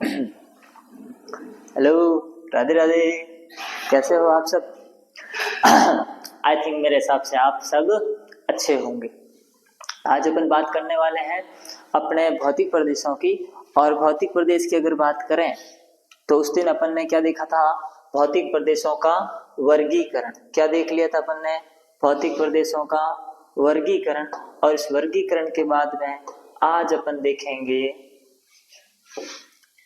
Hello, Radhe Radhe. कैसे हो आप सब? आई थिंक मेरे हिसाब से आप सब अच्छे होंगे। आज अपन बात करने वाले हैं अपने भौतिक प्रदेशों की। और भौतिक प्रदेश की अगर बात करें तो उस दिन अपन ने क्या देखा था? भौतिक प्रदेशों का वर्गीकरण। क्या देख लिया था अपन ने? भौतिक प्रदेशों का वर्गीकरण। और इस वर्गीकरण के बाद में आज अपन देखेंगे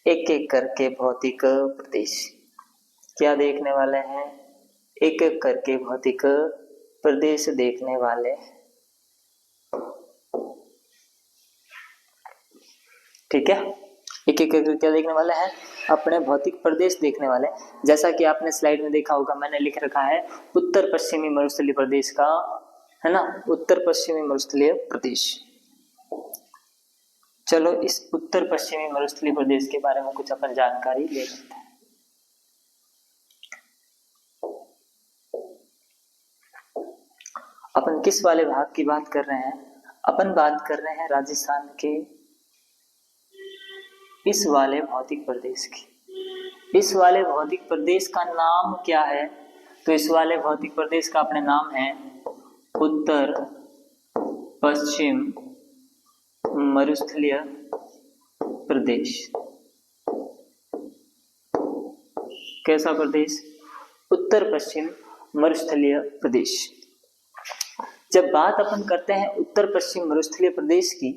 एक एक करके भौतिक प्रदेश। क्या देखने वाले हैं? एक एक करके भौतिक प्रदेश देखने वाले। ठीक है, एक एक करके क्या देखने वाले हैं? अपने भौतिक प्रदेश देखने वाले। जैसा कि आपने स्लाइड में देखा होगा, मैंने लिख रखा है उत्तर पश्चिमी मरुस्थलीय प्रदेश का, है ना, उत्तर पश्चिमी मरुस्थलीय प्रदेश। चलो इस उत्तर पश्चिमी मरुस्थलीय प्रदेश के बारे में कुछ अपन जानकारी ले लेते हैं। अपन किस वाले भाग की बात कर रहे हैं? अपन बात कर रहे हैं राजस्थान के इस वाले भौतिक प्रदेश की। इस वाले भौतिक प्रदेश का नाम क्या है? तो इस वाले भौतिक प्रदेश का अपने नाम है उत्तर पश्चिम मरुस्थलीय प्रदेश। कैसा प्रदेश? उत्तर पश्चिम मरुस्थलीय प्रदेश। जब बात अपन करते हैं उत्तर पश्चिम मरुस्थलीय प्रदेश की,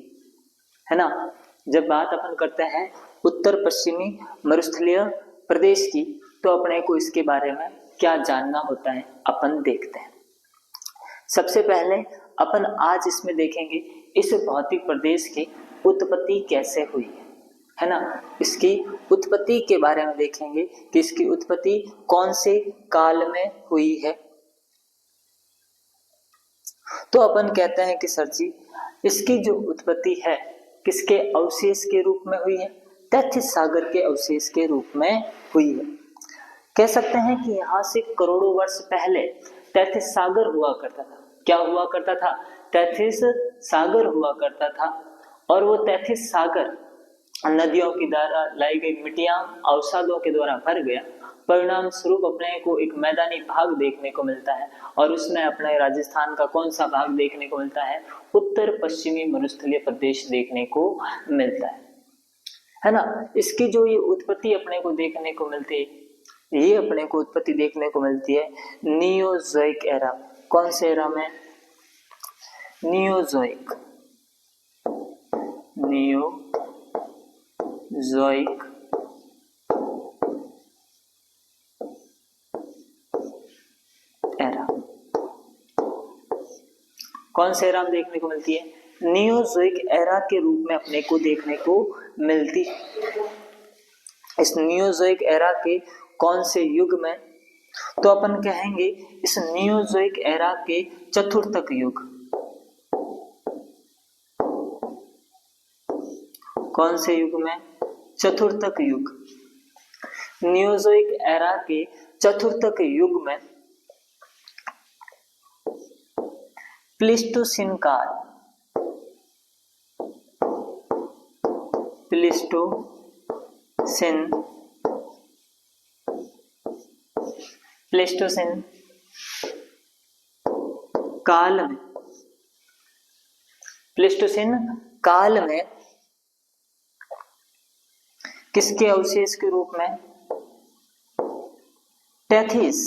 है ना, जब बात अपन करते हैं उत्तर पश्चिमी मरुस्थलीय प्रदेश की, तो अपने को इसके बारे में क्या जानना होता है अपन देखते हैं। सबसे पहले अपन आज इसमें देखेंगे इस भौतिक प्रदेश की उत्पत्ति कैसे हुई है ना। इसकी उत्पत्ति के बारे में देखेंगे कि इसकी उत्पत्ति कौन से काल में हुई है। तो अपन कहते हैं कि सर जी, इसकी जो उत्पत्ति है किसके अवशेष के रूप में हुई है? तैथिस सागर के अवशेष के रूप में हुई है। कह सकते हैं कि यहाँ से करोड़ों वर्ष पहले तैथिस सागर हुआ करता था। क्या हुआ करता था? तैथिस सागर हुआ करता था। और वो तैथिस सागर नदियों की द्वारा लाई गई मिट्टियां अवसादों के द्वारा भर गया। परिणाम स्वरूप अपने को एक मैदानी भाग देखने को मिलता है। और उसमें अपने राजस्थान का कौन सा भाग देखने को मिलता है? उत्तर पश्चिमी मरुस्थलीय प्रदेश देखने को मिलता है ना। इसकी जो ये उत्पत्ति अपने को देखने को मिलती है, ये अपने को उत्पत्ति देखने को मिलती है नियोजोइक एरा। कौन से एरा में? Neozoic era. कौन से एरा में देखने को मिलती है? नियोजोइक एरा के रूप में अपने को देखने को मिलती है। इस नियोजोइक एरा के कौन से युग में? तो अपन कहेंगे इस नियोजोइक एरा के चतुर्थक युग। कौन से युग में? चतुर्थक युग। नियोजोइक एरा के चतुर्थक युग में प्लीस्टोसीन काल, प्लीस्टोसीन काल में, प्लीस्टोसीन काल में किसके अवशेष के रूप में? तैथिस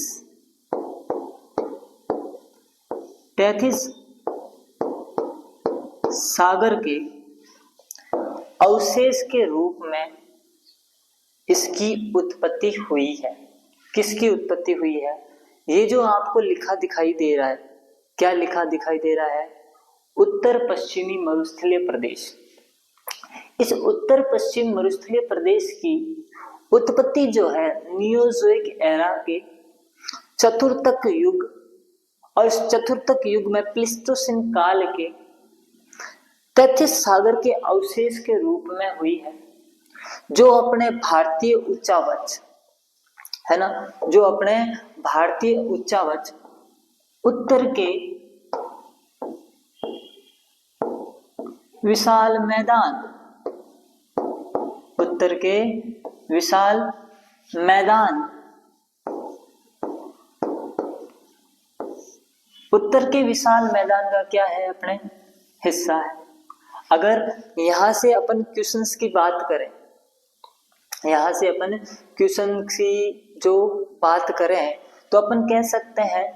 सागर के अवशेष के रूप में इसकी उत्पत्ति हुई है। किसकी उत्पत्ति हुई है? ये जो आपको लिखा दिखाई दे रहा है, क्या लिखा दिखाई दे रहा है? उत्तर पश्चिमी मरुस्थलीय प्रदेश। इस उत्तर पश्चिम मरुस्थलीय प्रदेश की उत्पत्ति जो है नियोजोइक एरा के चतुर्थक युग, और इस चतुर्थक युग में प्लीस्टोसीन काल के तैथिस सागर के अवशेष के रूप में हुई है। जो अपने भारतीय उच्चावच है ना, जो अपने भारतीय उच्चावच उत्तर के विशाल मैदान उत्तर के विशाल मैदान, उत्तर के विशाल मैदान का क्या है अपने हिस्सा है। अगर यहां से अपन क्वेश्चंस की बात करें, यहां से अपन क्वेश्चन की जो बात करें तो अपन कह सकते हैं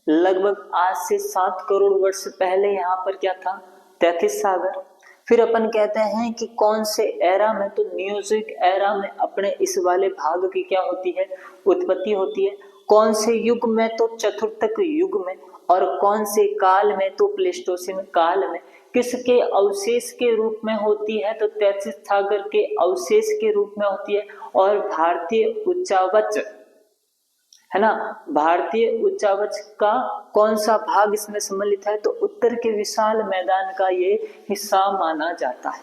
लगभग आज से 7 करोड़ वर्ष पहले यहाँ पर क्या था, तैथिस सागर। फिर अपन कहते हैं कि कौन से एरा में, तो न्यूजिक एरा में अपने इस वाले भाग की क्या होती है, उत्पत्ति होती है। कौन से युग में, तो चतुर्थक युग में। और कौन से काल में, तो प्लेस्टोसिन काल में। किसके अवशेष के रूप में होती है, तो तैथिस सागर के अवशेष के रूप में होती है। और भारतीय उच्चावच है ना, भारतीय उच्चावच का कौन सा भाग इसमें सम्मिलित है, तो उत्तर के विशाल मैदान का ये हिस्सा माना जाता है।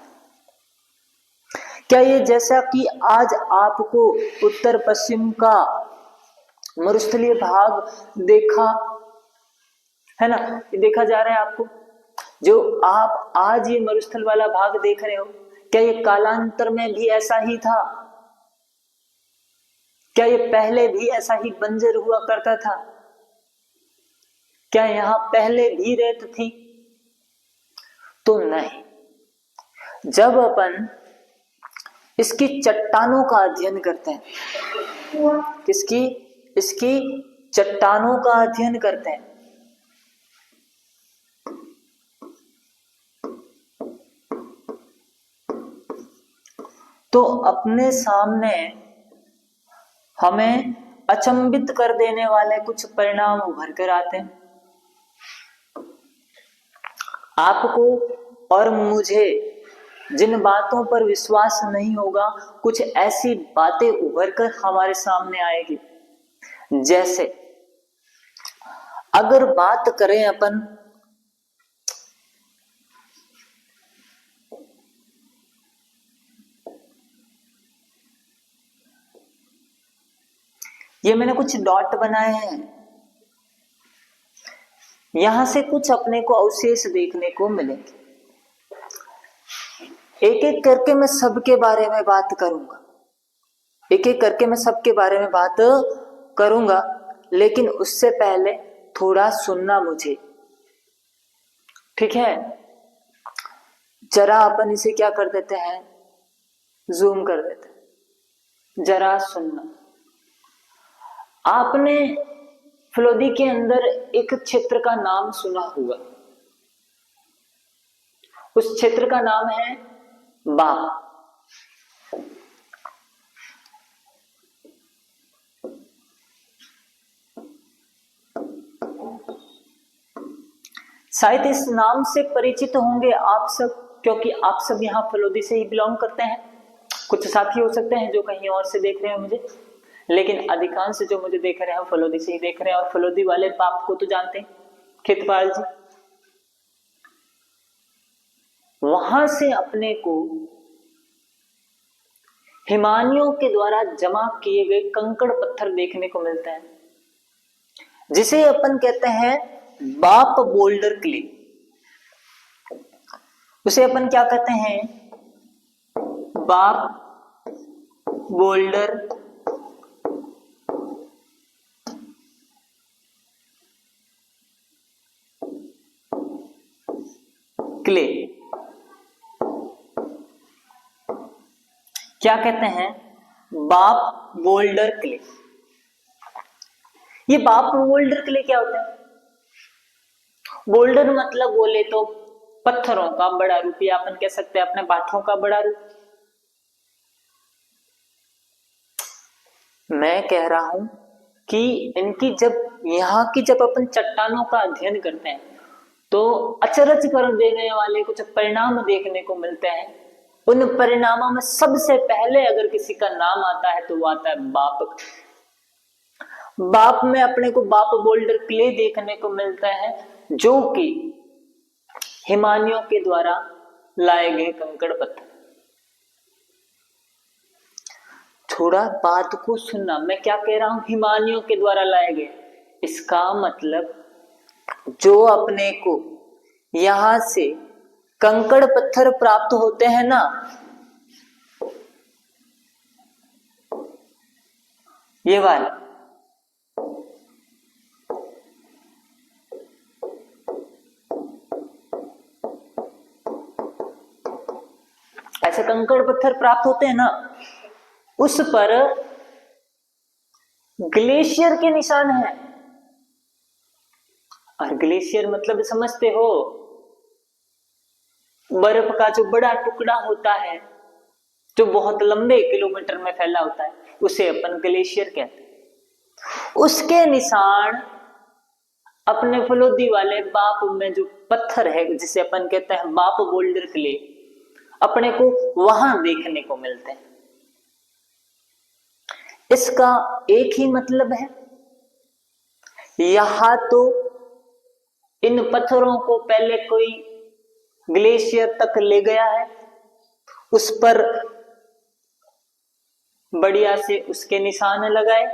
क्या ये जैसा कि आज आपको उत्तर पश्चिम का मरुस्थलीय भाग देखा है ना, देखा जा रहा है आपको, जो आप आज ये मरुस्थल वाला भाग देख रहे हो, क्या ये कालांतर में भी ऐसा ही था? क्या ये पहले भी ऐसा ही बंजर हुआ करता था? क्या यहां पहले भी रेत थी? तो नहीं। जब अपन इसकी चट्टानों का अध्ययन करते हैं, किसकी, इसकी चट्टानों का अध्ययन करते हैं, तो अपने सामने हमें अचंभित कर देने वाले कुछ परिणाम उभर कर आते हैं। आपको और मुझे जिन बातों पर विश्वास नहीं होगा, कुछ ऐसी बातें उभर कर हमारे सामने आएगी। जैसे अगर बात करें अपन ये मैंने कुछ डॉट बनाए हैं, यहां से कुछ अपने को अवशेष देखने को मिलेंगे। एक एक करके मैं सबके बारे में बात करूंगा, एक एक करके मैं सबके बारे में बात करूंगा, लेकिन उससे पहले थोड़ा सुनना मुझे, ठीक है? जरा अपन इसे क्या कर देते हैं, जूम कर देते हैं, जरा सुनना। आपने फलोदी के अंदर एक क्षेत्र का नाम सुना होगा, उस क्षेत्र का नाम है बाप। शायद इस नाम से परिचित होंगे आप सब, क्योंकि आप सब यहाँ फलोदी से ही बिलोंग करते हैं। कुछ साथी हो सकते हैं जो कहीं और से देख रहे हैं मुझे, लेकिन अधिकांश जो मुझे देख रहे हैं फलोदी से ही देख रहे हैं। और फलोदी वाले बाप को तो जानते हैं, खेतपाल जी। वहां से अपने को हिमानियों के द्वारा जमा किए गए कंकड़ पत्थर देखने को मिलते हैं, जिसे अपन कहते हैं बाप बोल्डर क्ले। उसे अपन क्या कहते हैं, बाप बोल्डर क्ले। क्या कहते हैं, बाप बोल्डर क्ले। ये बाप बोल्डर क्ले क्या होता है? बोल्डर मतलब बोले तो पत्थरों का बड़ा रूप, या अपन कह सकते हैं अपने बाठों का बड़ा रूप। मैं कह रहा हूं कि इनकी जब यहाँ की जब अपन चट्टानों का अध्ययन करते हैं तो अचरज कर देने वाले कुछ परिणाम देखने को मिलते हैं। उन परिणामों में सबसे पहले अगर किसी का नाम आता है तो वो आता है बाप। बाप में अपने को बाप बोल्डर क्ले देखने को मिलता है, जो कि हिमानियों के द्वारा लाए गए कंकड़ पत्थर। थोड़ा बात को सुनना, मैं क्या कह रहा हूं, हिमानियों के द्वारा लाए गए। इसका मतलब जो अपने को यहां से कंकड़ पत्थर प्राप्त होते हैं ना, ये वाला ऐसे कंकड़ पत्थर प्राप्त होते हैं ना, उस पर ग्लेशियर के निशान हैं। और ग्लेशियर मतलब समझते हो, बर्फ का जो बड़ा टुकड़ा होता है जो बहुत लंबे किलोमीटर में फैला होता है, उसे अपन ग्लेशियर कहते हैं। उसके निशान अपने फलोदी वाले बाप में जो पत्थर है, जिसे अपन कहते हैं बाप बोल्डर क्ले, अपने को वहां देखने को मिलते हैं। इसका एक ही मतलब है, यहां तो इन पत्थरों को पहले कोई ग्लेशियर तक ले गया है, उस पर बढ़िया से उसके निशान लगाए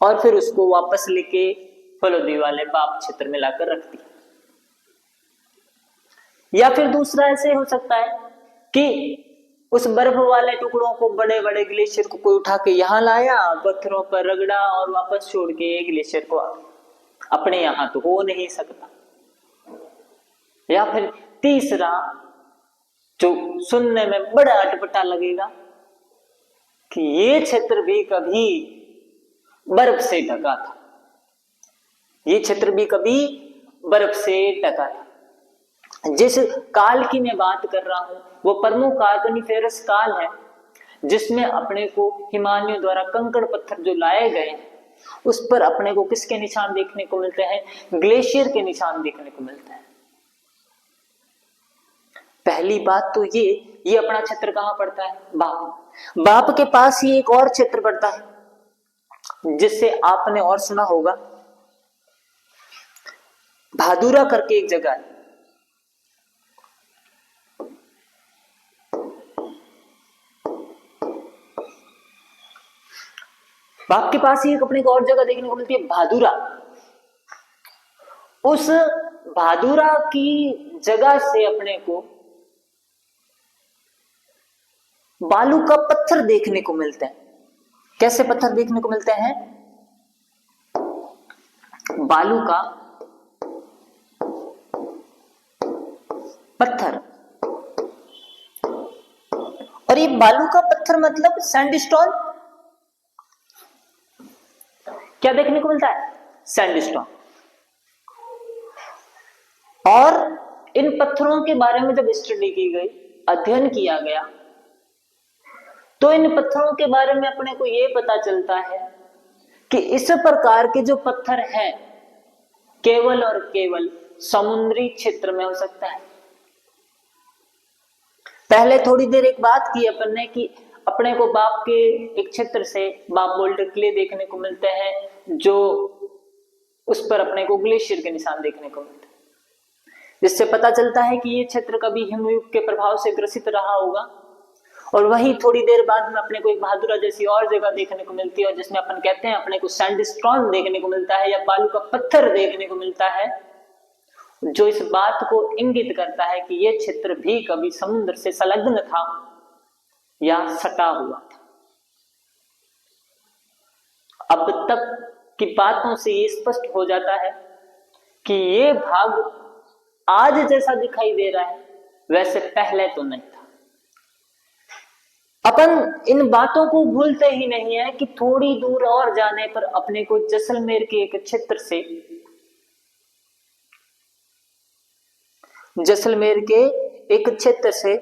और फिर उसको वापस लेके फलोदी वाले बाप क्षेत्र में लाकर रख दिया। या फिर दूसरा ऐसे हो सकता है कि उस बर्फ वाले टुकड़ों को, बड़े बड़े ग्लेशियर को कोई उठा के यहां लाया, पत्थरों पर रगड़ा और वापस छोड़ के ग्लेशियर को अपने यहां तो हो नहीं सकता। या फिर तीसरा जो सुनने में बड़ा अटपटा लगेगा कि ये क्षेत्र भी कभी बर्फ से ढका था, ये क्षेत्र भी कभी बर्फ से ढका था। जिस काल की मैं बात कर रहा हूं वो परमो कार्बोनिफेरस काल है, जिसमें अपने को हिमालयों द्वारा कंकड़ पत्थर जो लाए गए हैं उस पर अपने को किसके निशान देखने को मिलते हैं? ग्लेशियर के निशान देखने को मिलते हैं। पहली बात तो ये अपना क्षेत्र कहां पड़ता है? बाप। बाप के पास ही एक और क्षेत्र पड़ता है जिससे आपने और सुना होगा, भादुरा करके एक जगह है। बाप के पास ही एक अपने को और जगह देखने को मिलती है, भादुरा। उस भादुरा की जगह से अपने को बालू का पत्थर देखने को मिलते हैं। कैसे पत्थर देखने को मिलते हैं? बालू का पत्थर। और ये बालू का पत्थर मतलब सैंडस्टोन। क्या देखने को मिलता है? सैंडस्टोन। और इन पत्थरों के बारे में जब स्टडी की गई, अध्ययन किया गया, तो इन पत्थरों के बारे में अपने को यह पता चलता है कि इस प्रकार के जो पत्थर हैं केवल और केवल समुद्री क्षेत्र में हो सकता है। पहले थोड़ी देर एक बात की अपन ने कि अपने को बाप के एक क्षेत्र से बाप बोल्डर क्ले देखने को मिलते हैं, जो उस पर अपने को ग्लेशियर के निशान देखने को मिलते हैं, जिससे पता चलता है कि ये क्षेत्र कभी हिमयुग के प्रभाव से ग्रसित रहा होगा। और वहीं थोड़ी देर बाद में अपने को एक भादुरा जैसी और जगह देखने को मिलती है, और जिसमें अपन कहते हैं अपने को सैंडस्टोन देखने को मिलता है या बालू का पत्थर देखने को मिलता है, जो इस बात को इंगित करता है कि यह क्षेत्र भी कभी समुद्र से संलग्न था या सटा हुआ था। अब तक की बातों से ये स्पष्ट हो जाता है कि ये भाग आज जैसा दिखाई दे रहा है वैसे पहले तो नहीं था। अपन इन बातों को भूलते ही नहीं है कि थोड़ी दूर और जाने पर अपने को जैसलमेर के एक क्षेत्र से, जैसलमेर के एक क्षेत्र से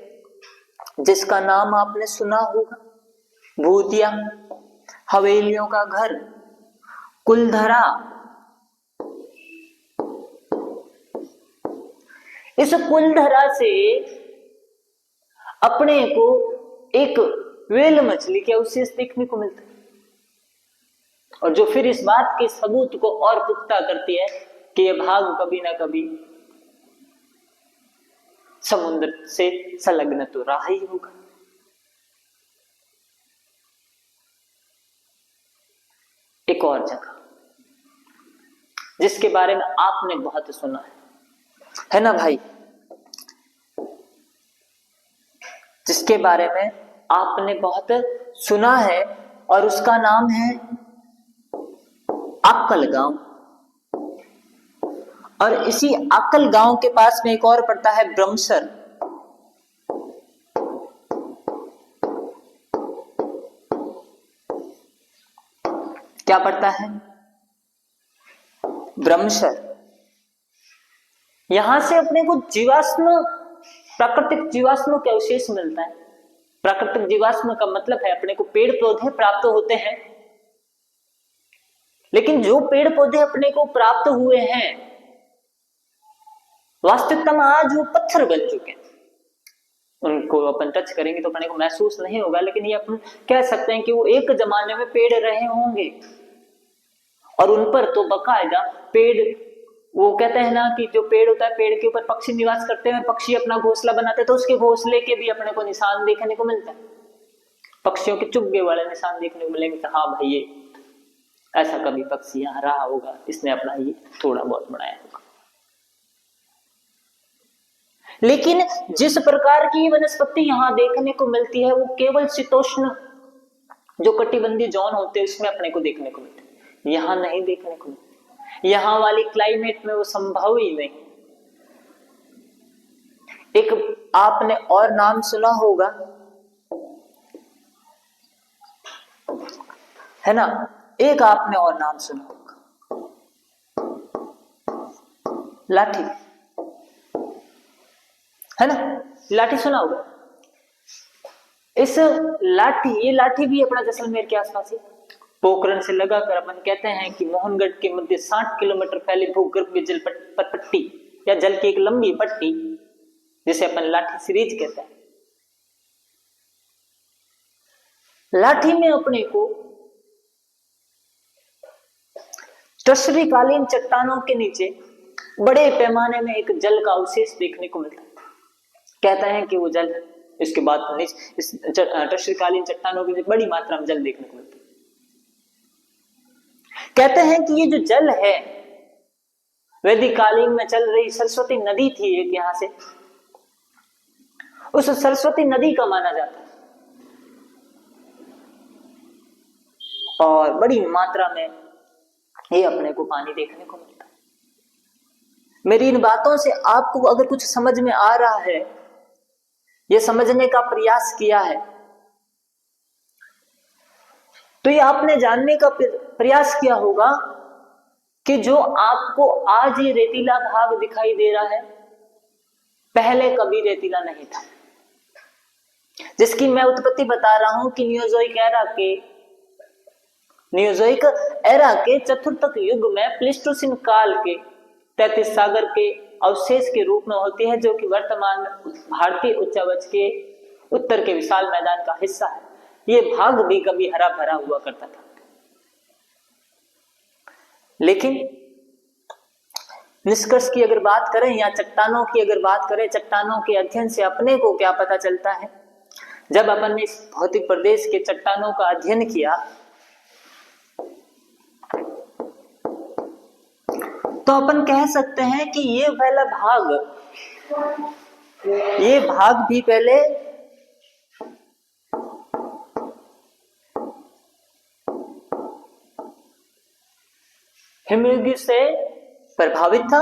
जिसका नाम आपने सुना होगा, भूतिया, हवेलियों का घर, कुलधरा, इस कुलधरा से अपने को एक व्हेल मछली के अवशेष देखने को मिलता है, और जो फिर इस बात के सबूत को और पुख्ता करती है कि यह भाग कभी ना कभी समुद्र से संलग्न तो रहा ही होगा। एक और जगह जिसके बारे में आपने बहुत सुना है ना भाई, जिसके बारे में आपने बहुत सुना है, और उसका नाम है आकल गांव, और इसी आकल गांव के पास में एक और पड़ता है ब्रह्मसर। क्या पड़ता है? ब्रह्मसर। यहां से अपने को जीवाश्म, प्राकृतिक जीवाश्म के अवशेष मिलता है। प्राकृतिक जीवाश्म का मतलब है अपने को पेड़ पौधे प्राप्त होते हैं, लेकिन जो पेड़ पौधे अपने को प्राप्त हुए हैं वास्तविकता में आज वो पत्थर बन चुके हैं। उनको अपन टच करेंगे तो अपने को महसूस नहीं होगा, लेकिन ये अपन कह सकते हैं कि वो एक जमाने में पेड़ रहे होंगे और उन पर तो बकायदा पेड़, वो कहते हैं ना कि जो पेड़ होता है पेड़ के ऊपर पक्षी निवास करते हैं, पक्षी अपना घोंसला बनाते हैं, तो उसके घोंसले के भी अपने को निशान देखने को मिलता है। पक्षियों के चुग्गे वाले निशान देखने को मिलेंगे। हाँ भाई, ये ऐसा कभी पक्षी यहाँ रहा होगा, इसने अपना ये थोड़ा बहुत बनाया होगा। लेकिन जिस प्रकार की वनस्पति यहाँ देखने को मिलती है वो केवल शीतोष्ण जो कटिबंधीय जोन होते हैं उसमें अपने को देखने को मिलती है, यहाँ नहीं देखने को मिलती। यहाँ वाली क्लाइमेट में वो संभव ही नहीं। एक आपने और नाम सुना होगा, है ना, एक आपने और नाम सुना होगा, लाठी, है ना, लाठी सुना होगा। इस लाठी, ये लाठी भी अपना जैसलमेर के आसपास है। पोखरण से लगाकर अपन कहते हैं कि मोहनगढ़ के मध्य 60 किलोमीटर फैले भूगर्भ जल पट्टी या जल की एक लंबी पट्टी जिसे अपन लाठी सीरीज कहते हैं। लाठी में अपने को टर्शरीकालीन चट्टानों के नीचे बड़े पैमाने में एक जल का अवशेष देखने को मिलता है। कहता है कि वो जल, इसके बाद इस टर्शरीकालीन चट्टानों के नीचे बड़ी मात्रा में जल देखने को मिलता है। कहते हैं कि ये जो जल है वैदिक कालीन में चल रही सरस्वती नदी थी एक, यहां से उस सरस्वती नदी का माना जाता है और बड़ी मात्रा में ये अपने को पानी देखने को मिलता है। मेरी इन बातों से आपको अगर कुछ समझ में आ रहा है, ये समझने का प्रयास किया है, तो ये आपने जानने का प्रयास किया होगा कि जो आपको आज ये रेतीला भाग दिखाई दे रहा है पहले कभी रेतीला नहीं था। जिसकी मैं उत्पत्ति बता रहा हूं कि नियोजोइक एरा के चतुर्थक युग में प्लेस्टोसिन काल के 33 सागर के अवशेष के रूप में होती है, जो कि वर्तमान भारतीय उच्चावच के उत्तर के विशाल मैदान का हिस्सा है। ये भाग भी कभी हरा भरा हुआ करता था, लेकिन निष्कर्ष की अगर बात करें या चट्टानों की अगर बात करें, चट्टानों के अध्ययन से अपने को क्या पता चलता है? जब अपन ने इस भौतिक प्रदेश के चट्टानों का अध्ययन किया तो अपन कह सकते हैं कि ये पहला भाग, ये भाग भी पहले हिमयुग से प्रभावित था।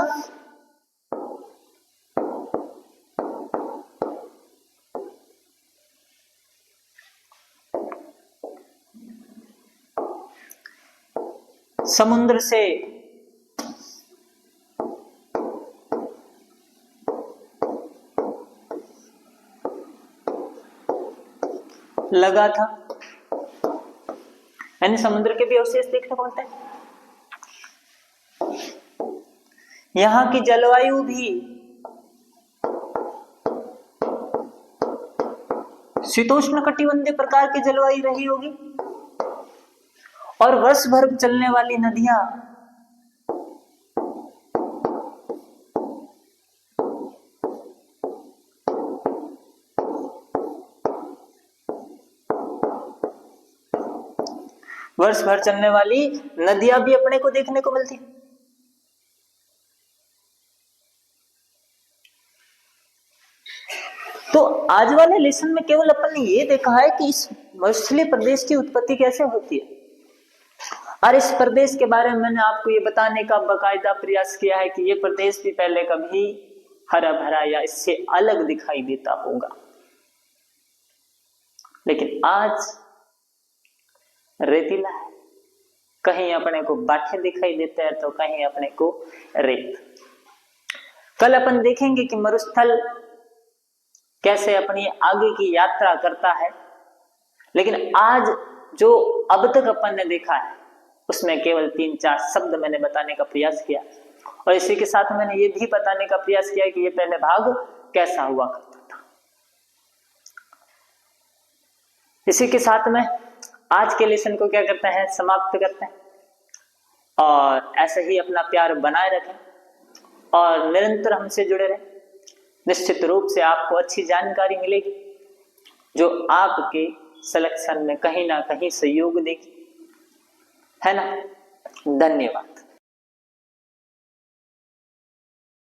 समुद्र से लगा था, यानी समुद्र के भी अवशेष देखने को मिलते हैं। यहाँ की जलवायु भी शीतोष्ण कटिबंधीय प्रकार की जलवायु रही होगी और वर्ष भर चलने वाली नदियां भी अपने को देखने को मिलती। तो आज वाले लेसन में केवल अपन ने ये देखा है कि इस मरुस्थलीय प्रदेश की उत्पत्ति कैसे होती है। और इस प्रदेश के बारे में मैंने आपको ये बताने का बाकायदा प्रयास किया है कि ये प्रदेश भी पहले कभी हरा भरा या इससे अलग दिखाई देता होगा, लेकिन आज रेतीला है। कहीं अपने को बाठे दिखाई देते हैं तो कहीं अपने को रेत। कल अपन देखेंगे कि मरुस्थल कैसे अपनी आगे की यात्रा करता है, लेकिन आज जो अब तक अपन ने देखा है उसमें केवल 3-4 शब्द मैंने बताने का प्रयास किया, और इसी के साथ मैंने ये भी बताने का प्रयास किया कि ये पहले भाग कैसा हुआ करता था। इसी के साथ में आज के लेसन को क्या करते हैं, समाप्त करते हैं। और ऐसे ही अपना प्यार बनाए रखें और निरंतर हमसे जुड़े रहें। निश्चित रूप से आपको अच्छी जानकारी मिलेगी जो आपके सिलेक्शन में कहीं ना कहीं सहयोग देगी, है ना। धन्यवाद।